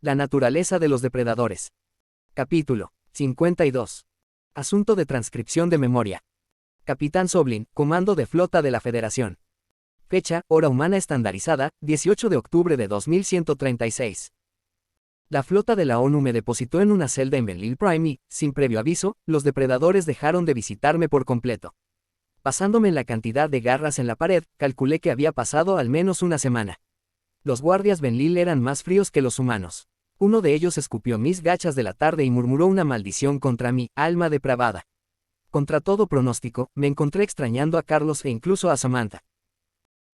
La naturaleza de los depredadores. Capítulo 52. Asunto de transcripción de memoria. Capitán Soblin, Comando de Flota de la Federación. Fecha, hora humana estandarizada, 18 de octubre de 2136. La flota de la ONU me depositó en una celda en Belle Isle Prime y, sin previo aviso, los depredadores dejaron de visitarme por completo. Pasándome la cantidad de garras en la pared, calculé que había pasado al menos una semana. Los guardias Belle Isle eran más fríos que los humanos. Uno de ellos escupió mis gachas de la tarde y murmuró una maldición contra mí, alma depravada. Contra todo pronóstico, me encontré extrañando a Carlos e incluso a Samantha.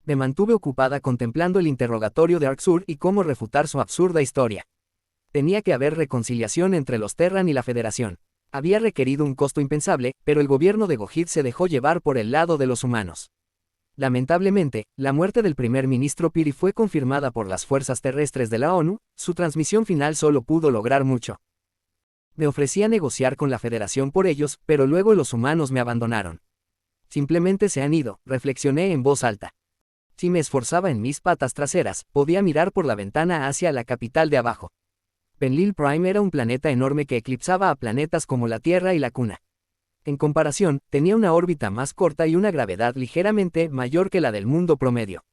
Me mantuve ocupada contemplando el interrogatorio de Arxur y cómo refutar su absurda historia. Tenía que haber reconciliación entre los Terran y la Federación. Había requerido un costo impensable, pero el gobierno de Gojid se dejó llevar por el lado de los humanos. Lamentablemente, la muerte del primer ministro Piri fue confirmada por las fuerzas terrestres de la ONU, su transmisión final solo pudo lograr mucho. Me ofrecí a negociar con la Federación por ellos, pero luego los humanos me abandonaron. Simplemente se han ido, reflexioné en voz alta. Si me esforzaba en mis patas traseras, podía mirar por la ventana hacia la capital de abajo. Belle Isle Prime era un planeta enorme que eclipsaba a planetas como la Tierra y la Cuna. En comparación, tenía una órbita más corta y una gravedad ligeramente mayor que la del mundo promedio.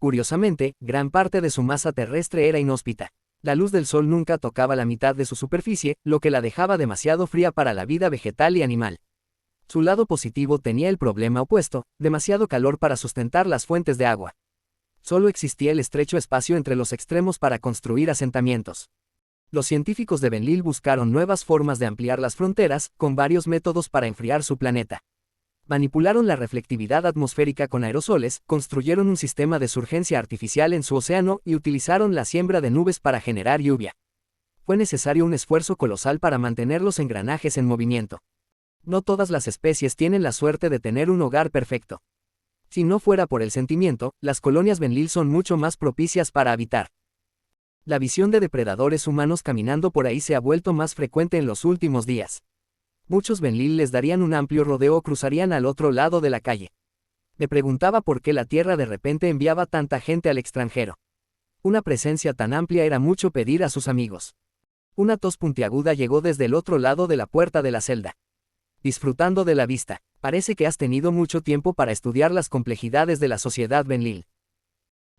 Curiosamente, gran parte de su masa terrestre era inhóspita. La luz del sol nunca tocaba la mitad de su superficie, lo que la dejaba demasiado fría para la vida vegetal y animal. Su lado positivo tenía el problema opuesto, demasiado calor para sustentar las fuentes de agua. Solo existía el estrecho espacio entre los extremos para construir asentamientos. Los científicos de Belle Isle buscaron nuevas formas de ampliar las fronteras, con varios métodos para enfriar su planeta. Manipularon la reflectividad atmosférica con aerosoles, construyeron un sistema de surgencia artificial en su océano y utilizaron la siembra de nubes para generar lluvia. Fue necesario un esfuerzo colosal para mantener los engranajes en movimiento. No todas las especies tienen la suerte de tener un hogar perfecto. Si no fuera por el sentimiento, las colonias Belle Isle son mucho más propicias para habitar. La visión de depredadores humanos caminando por ahí se ha vuelto más frecuente en los últimos días. Muchos Belle Isle les darían un amplio rodeo o cruzarían al otro lado de la calle. Me preguntaba por qué la Tierra de repente enviaba tanta gente al extranjero. Una presencia tan amplia era mucho pedir a sus amigos. Una tos puntiaguda llegó desde el otro lado de la puerta de la celda. Disfrutando de la vista, parece que has tenido mucho tiempo para estudiar las complejidades de la sociedad Belle Isle.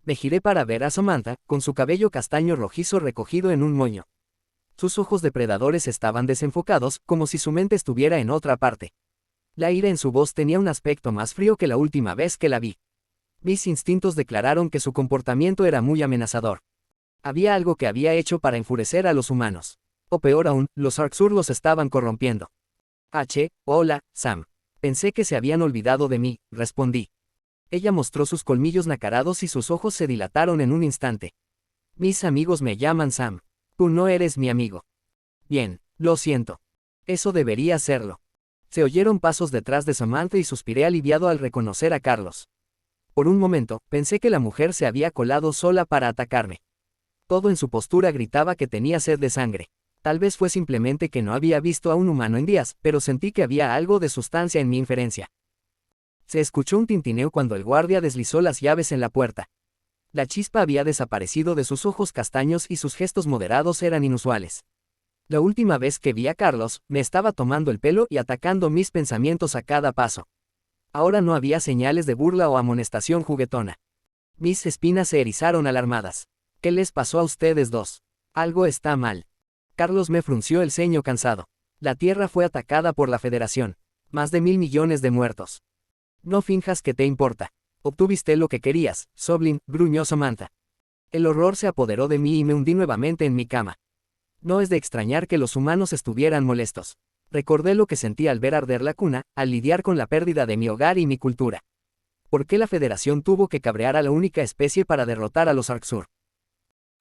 Me giré para ver a Samantha, con su cabello castaño rojizo recogido en un moño. Sus ojos depredadores estaban desenfocados, como si su mente estuviera en otra parte. La ira en su voz tenía un aspecto más frío que la última vez que la vi. Mis instintos declararon que su comportamiento era muy amenazador. Había algo que había hecho para enfurecer a los humanos. O peor aún, los Arxur los estaban corrompiendo. Hola, Sam. Pensé que se habían olvidado de mí, respondí. Ella mostró sus colmillos nacarados y sus ojos se dilataron en un instante. Mis amigos me llaman Sam. Tú no eres mi amigo. Bien, lo siento. Eso debería hacerlo. Se oyeron pasos detrás de Samantha y suspiré aliviado al reconocer a Carlos. Por un momento, pensé que la mujer se había colado sola para atacarme. Todo en su postura gritaba que tenía sed de sangre. Tal vez fue simplemente que no había visto a un humano en días, pero sentí que había algo de sustancia en mi inferencia. Se escuchó un tintineo cuando el guardia deslizó las llaves en la puerta. La chispa había desaparecido de sus ojos castaños y sus gestos moderados eran inusuales. La última vez que vi a Carlos, me estaba tomando el pelo y atacando mis pensamientos a cada paso. Ahora no había señales de burla o amonestación juguetona. Mis espinas se erizaron alarmadas. ¿Qué les pasó a ustedes dos? Algo está mal. Carlos me frunció el ceño cansado. La Tierra fue atacada por la Federación. Más de 1.000 millones de muertos. No finjas que te importa. Obtuviste lo que querías, Soblin, gruñó Samantha. El horror se apoderó de mí y me hundí nuevamente en mi cama. No es de extrañar que los humanos estuvieran molestos. Recordé lo que sentí al ver arder la Cuna, al lidiar con la pérdida de mi hogar y mi cultura. ¿Por qué la Federación tuvo que cabrear a la única especie para derrotar a los Arxur?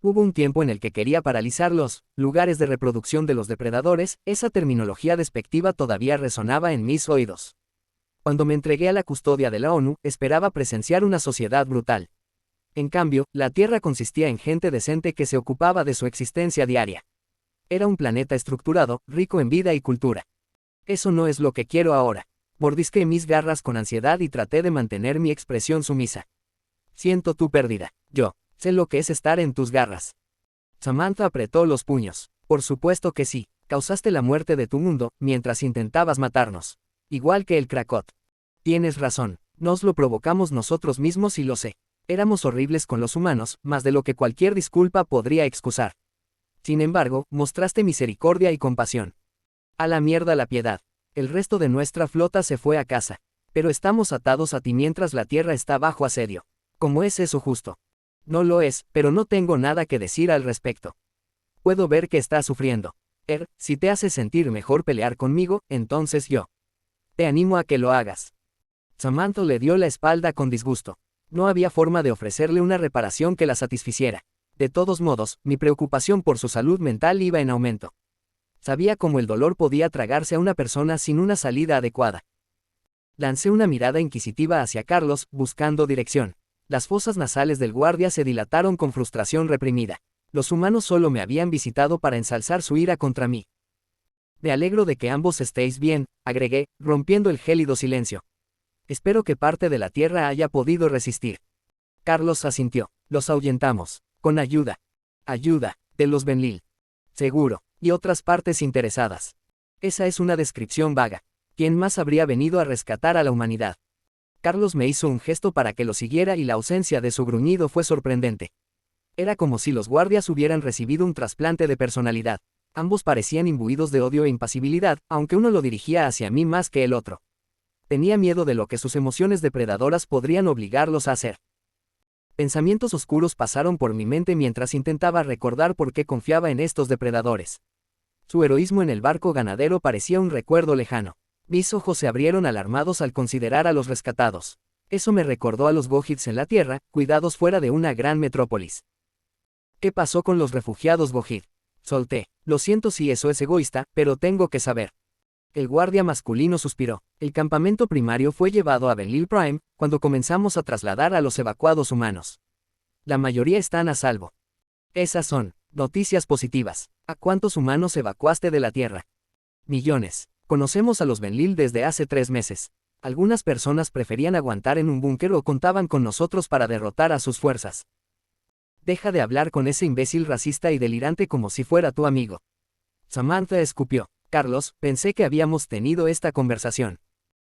Hubo un tiempo en el que quería paralizar los lugares de reproducción de los depredadores, esa terminología despectiva todavía resonaba en mis oídos. Cuando me entregué a la custodia de la ONU, esperaba presenciar una sociedad brutal. En cambio, la Tierra consistía en gente decente que se ocupaba de su existencia diaria. Era un planeta estructurado, rico en vida y cultura. Eso no es lo que quiero ahora. Mordisqué mis garras con ansiedad y traté de mantener mi expresión sumisa. Siento tu pérdida. Yo sé lo que es estar en tus garras. Samantha apretó los puños. Por supuesto que sí. Causaste la muerte de tu mundo, mientras intentabas matarnos. Igual que el Krakot. Tienes razón. Nos lo provocamos nosotros mismos y lo sé. Éramos horribles con los humanos, más de lo que cualquier disculpa podría excusar. Sin embargo, mostraste misericordia y compasión. A la mierda la piedad. El resto de nuestra flota se fue a casa. Pero estamos atados a ti mientras la tierra está bajo asedio. ¿Cómo es eso justo? No lo es, pero no tengo nada que decir al respecto. Puedo ver que estás sufriendo. Si te hace sentir mejor pelear conmigo, entonces yo. Te animo a que lo hagas. Samantha le dio la espalda con disgusto. No había forma de ofrecerle una reparación que la satisficiera. De todos modos, mi preocupación por su salud mental iba en aumento. Sabía cómo el dolor podía tragarse a una persona sin una salida adecuada. Lancé una mirada inquisitiva hacia Carlos, buscando dirección. Las fosas nasales del guardia se dilataron con frustración reprimida. Los humanos solo me habían visitado para ensalzar su ira contra mí. Me alegro de que ambos estéis bien, agregué, rompiendo el gélido silencio. Espero que parte de la tierra haya podido resistir. Carlos asintió. Los ahuyentamos. Con ayuda. Ayuda, de los Benlil. Seguro, y otras partes interesadas. Esa es una descripción vaga. ¿Quién más habría venido a rescatar a la humanidad? Carlos me hizo un gesto para que lo siguiera y la ausencia de su gruñido fue sorprendente. Era como si los guardias hubieran recibido un trasplante de personalidad. Ambos parecían imbuidos de odio e impasibilidad, aunque uno lo dirigía hacia mí más que el otro. Tenía miedo de lo que sus emociones depredadoras podrían obligarlos a hacer. Pensamientos oscuros pasaron por mi mente mientras intentaba recordar por qué confiaba en estos depredadores. Su heroísmo en el barco ganadero parecía un recuerdo lejano. Mis ojos se abrieron alarmados al considerar a los rescatados. Eso me recordó a los Gohids en la Tierra, cuidados fuera de una gran metrópolis. ¿Qué pasó con los refugiados Gohid? Solté. Lo siento si eso es egoísta, pero tengo que saber. El guardia masculino suspiró. El campamento primario fue llevado a Benlil Prime, cuando comenzamos a trasladar a los evacuados humanos. La mayoría están a salvo. Esas son noticias positivas. ¿A cuántos humanos evacuaste de la Tierra? Millones. Conocemos a los Benlil desde hace 3 meses. Algunas personas preferían aguantar en un búnker o contaban con nosotros para derrotar a sus fuerzas. Deja de hablar con ese imbécil racista y delirante como si fuera tu amigo. Samantha escupió. Carlos, pensé que habíamos tenido esta conversación.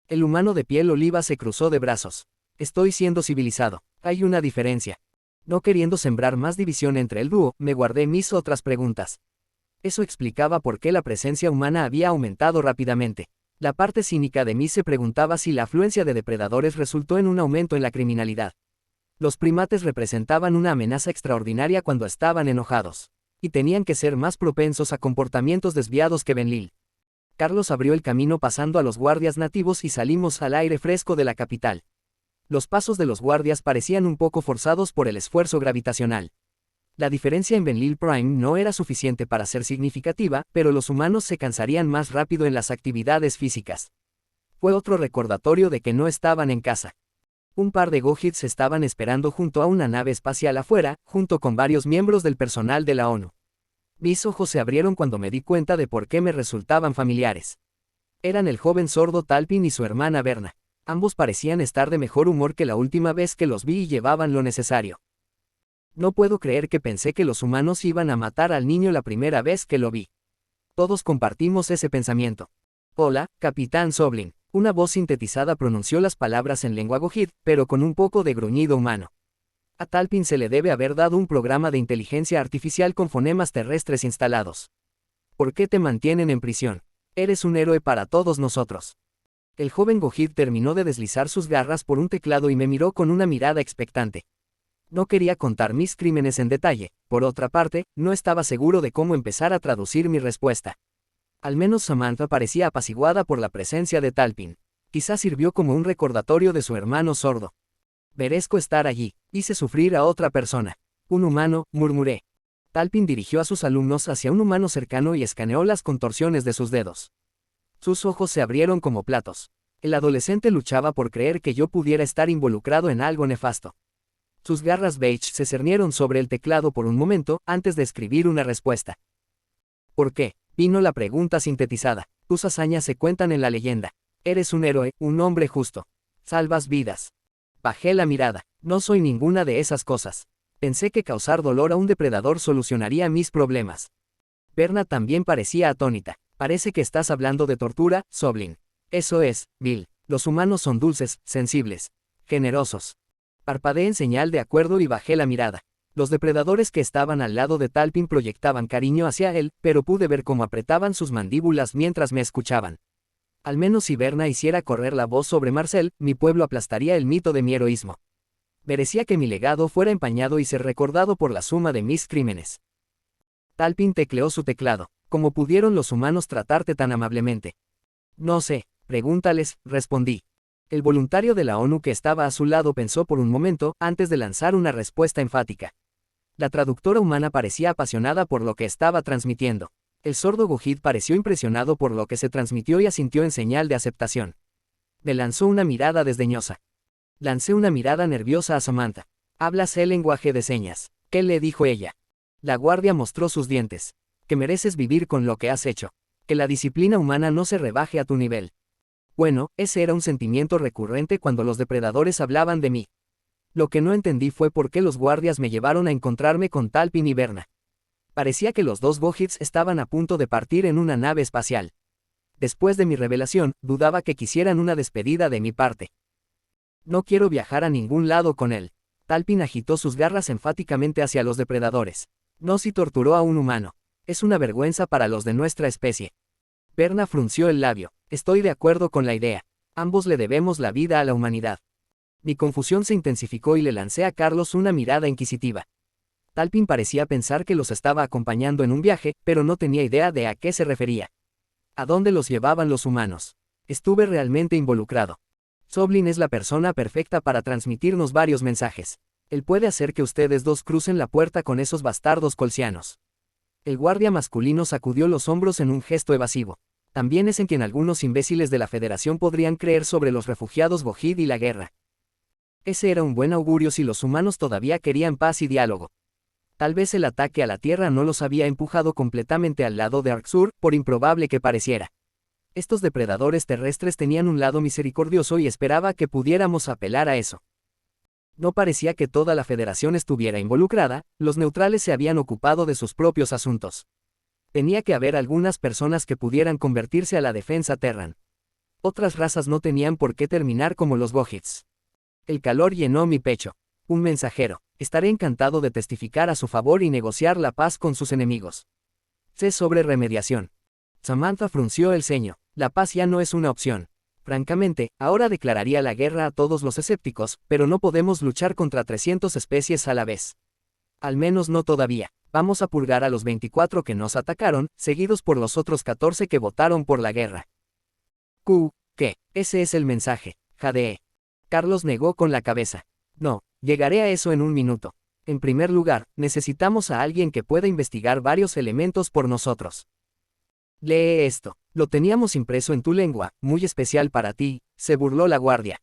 El humano de piel oliva se cruzó de brazos. Estoy siendo civilizado. Hay una diferencia. No queriendo sembrar más división entre el dúo, me guardé mis otras preguntas. Eso explicaba por qué la presencia humana había aumentado rápidamente. La parte cínica de mí se preguntaba si la afluencia de depredadores resultó en un aumento en la criminalidad. Los primates representaban una amenaza extraordinaria cuando estaban enojados. Y tenían que ser más propensos a comportamientos desviados que Benlil. Carlos abrió el camino pasando a los guardias nativos y salimos al aire fresco de la capital. Los pasos de los guardias parecían un poco forzados por el esfuerzo gravitacional. La diferencia en Benlil Prime no era suficiente para ser significativa, pero los humanos se cansarían más rápido en las actividades físicas. Fue otro recordatorio de que no estaban en casa. Un par de Gohids estaban esperando junto a una nave espacial afuera, junto con varios miembros del personal de la ONU. Mis ojos se abrieron cuando me di cuenta de por qué me resultaban familiares. Eran el joven sordo Talpin y su hermana Berna. Ambos parecían estar de mejor humor que la última vez que los vi y llevaban lo necesario. No puedo creer que pensé que los humanos iban a matar al niño la primera vez que lo vi. Todos compartimos ese pensamiento. Hola, Capitán Soblin. Una voz sintetizada pronunció las palabras en lengua Gohid, pero con un poco de gruñido humano. A Talpin se le debe haber dado un programa de inteligencia artificial con fonemas terrestres instalados. ¿Por qué te mantienen en prisión? Eres un héroe para todos nosotros. El joven Gohid terminó de deslizar sus garras por un teclado y me miró con una mirada expectante. No quería contar mis crímenes en detalle, por otra parte, no estaba seguro de cómo empezar a traducir mi respuesta. Al menos Samantha parecía apaciguada por la presencia de Talpin. Quizás sirvió como un recordatorio de su hermano sordo. Merezco estar allí. Hice sufrir a otra persona. Un humano, murmuré. Talpin dirigió a sus alumnos hacia un humano cercano y escaneó las contorsiones de sus dedos. Sus ojos se abrieron como platos. El adolescente luchaba por creer que yo pudiera estar involucrado en algo nefasto. Sus garras beige se cernieron sobre el teclado por un momento, antes de escribir una respuesta. ¿Por qué? Vino la pregunta sintetizada. Tus hazañas se cuentan en la leyenda. Eres un héroe, un hombre justo. Salvas vidas. Bajé la mirada. No soy ninguna de esas cosas. Pensé que causar dolor a un depredador solucionaría mis problemas. Berna también parecía atónita. Parece que estás hablando de tortura, Zoblin. Eso es, Bill. Los humanos son dulces, sensibles, generosos. Parpadeé en señal de acuerdo y bajé la mirada. Los depredadores que estaban al lado de Talpin proyectaban cariño hacia él, pero pude ver cómo apretaban sus mandíbulas mientras me escuchaban. Al menos si Berna hiciera correr la voz sobre Marcel, mi pueblo aplastaría el mito de mi heroísmo. Merecía que mi legado fuera empañado y ser recordado por la suma de mis crímenes. Talpin tecleó su teclado. ¿Cómo pudieron los humanos tratarte tan amablemente? No sé, pregúntales, respondí. El voluntario de la ONU que estaba a su lado pensó por un momento, antes de lanzar una respuesta enfática. La traductora humana parecía apasionada por lo que estaba transmitiendo. El sordo Gojid pareció impresionado por lo que se transmitió y asintió en señal de aceptación. Me lanzó una mirada desdeñosa. Lancé una mirada nerviosa a Samantha. «¿Hablas el lenguaje de señas?» ¿Qué le dijo ella? La guardia mostró sus dientes. Que mereces vivir con lo que has hecho. Que la disciplina humana no se rebaje a tu nivel. Bueno, ese era un sentimiento recurrente cuando los depredadores hablaban de mí. Lo que no entendí fue por qué los guardias me llevaron a encontrarme con Talpin y Berna. Parecía que los dos Gohids estaban a punto de partir en una nave espacial. Después de mi revelación, dudaba que quisieran una despedida de mi parte. No quiero viajar a ningún lado con él. Talpin agitó sus garras enfáticamente hacia los depredadores. No si torturó a un humano. Es una vergüenza para los de nuestra especie. Berna frunció el labio. Estoy de acuerdo con la idea. Ambos le debemos la vida a la humanidad. Mi confusión se intensificó y le lancé a Carlos una mirada inquisitiva. Talpin parecía pensar que los estaba acompañando en un viaje, pero no tenía idea de a qué se refería. ¿A dónde los llevaban los humanos? Estuve realmente involucrado. Zoblin es la persona perfecta para transmitirnos varios mensajes. Él puede hacer que ustedes dos crucen la puerta con esos bastardos colsianos. El guardia masculino sacudió los hombros en un gesto evasivo. También es en quien algunos imbéciles de la Federación podrían creer sobre los refugiados Gojid y la guerra. Ese era un buen augurio si los humanos todavía querían paz y diálogo. Tal vez el ataque a la Tierra no los había empujado completamente al lado de Arxur, por improbable que pareciera. Estos depredadores terrestres tenían un lado misericordioso y esperaba que pudiéramos apelar a eso. No parecía que toda la Federación estuviera involucrada, los neutrales se habían ocupado de sus propios asuntos. Tenía que haber algunas personas que pudieran convertirse a la defensa Terran. Otras razas no tenían por qué terminar como los Gohids. El calor llenó mi pecho. Un mensajero. Estaré encantado de testificar a su favor y negociar la paz con sus enemigos. Sé sobre remediación. Samantha frunció el ceño. La paz ya no es una opción. Francamente, ahora declararía la guerra a todos los escépticos, pero no podemos luchar contra 300 especies a la vez. Al menos no todavía. Vamos a purgar a los 24 que nos atacaron, seguidos por los otros 14 que votaron por la guerra. ¿Qué? Ese es el mensaje, jadeé. Carlos negó con la cabeza. No, llegaré a eso en un minuto. En primer lugar, necesitamos a alguien que pueda investigar varios elementos por nosotros. Lee esto. Lo teníamos impreso en tu lengua, muy especial para ti, se burló la guardia.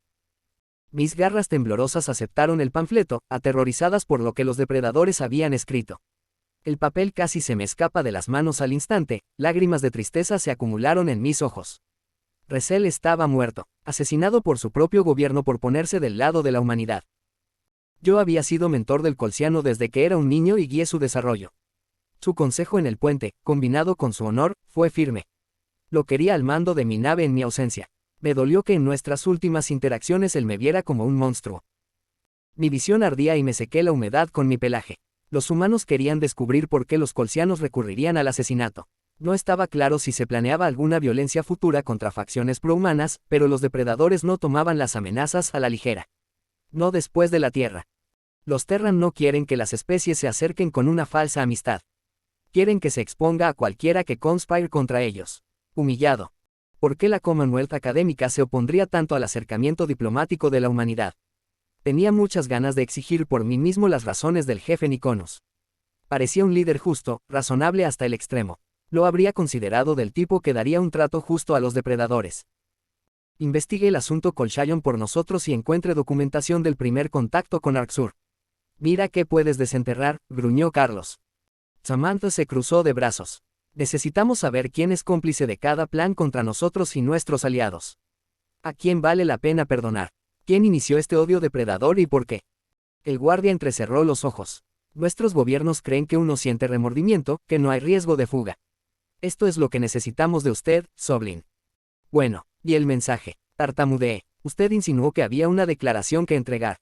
Mis garras temblorosas aceptaron el panfleto, aterrorizadas por lo que los depredadores habían escrito. El papel casi se me escapa de las manos al instante, lágrimas de tristeza se acumularon en mis ojos. Recel estaba muerto, asesinado por su propio gobierno por ponerse del lado de la humanidad. Yo había sido mentor del colsiano desde que era un niño y guié su desarrollo. Su consejo en el puente, combinado con su honor, fue firme. Lo quería al mando de mi nave en mi ausencia. Me dolió que en nuestras últimas interacciones él me viera como un monstruo. Mi visión ardía y me sequé la humedad con mi pelaje. Los humanos querían descubrir por qué los colsianos recurrirían al asesinato. No estaba claro si se planeaba alguna violencia futura contra facciones prohumanas, pero los depredadores no tomaban las amenazas a la ligera. No después de la Tierra. Los Terran no quieren que las especies se acerquen con una falsa amistad. Quieren que se exponga a cualquiera que conspire contra ellos. Humillado. ¿Por qué la Commonwealth académica se opondría tanto al acercamiento diplomático de la humanidad? Tenía muchas ganas de exigir por mí mismo las razones del jefe Niconos. Parecía un líder justo, razonable hasta el extremo. Lo habría considerado del tipo que daría un trato justo a los depredadores. Investigue el asunto Colchayon por nosotros y encuentre documentación del primer contacto con Arxur. Mira qué puedes desenterrar, gruñó Carlos. Samantha se cruzó de brazos. Necesitamos saber quién es cómplice de cada plan contra nosotros y nuestros aliados. ¿A quién vale la pena perdonar? ¿Quién inició este odio depredador y por qué? El guardia entrecerró los ojos. Nuestros gobiernos creen que uno siente remordimiento, que no hay riesgo de fuga. Esto es lo que necesitamos de usted, Zoblin. Bueno, y el mensaje. Tartamudeé. Usted insinuó que había una declaración que entregar.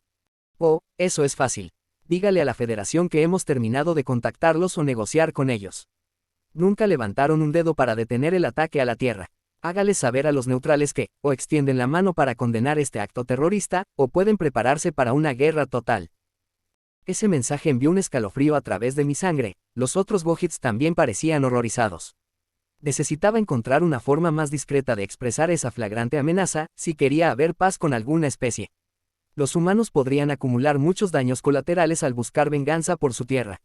Oh, eso es fácil. Dígale a la Federación que hemos terminado de contactarlos o negociar con ellos. Nunca levantaron un dedo para detener el ataque a la Tierra. Hágales saber a los neutrales que, o extienden la mano para condenar este acto terrorista, o pueden prepararse para una guerra total. Ese mensaje envió un escalofrío a través de mi sangre. Los otros Bohits también parecían horrorizados. Necesitaba encontrar una forma más discreta de expresar esa flagrante amenaza, si quería haber paz con alguna especie. Los humanos podrían acumular muchos daños colaterales al buscar venganza por su tierra.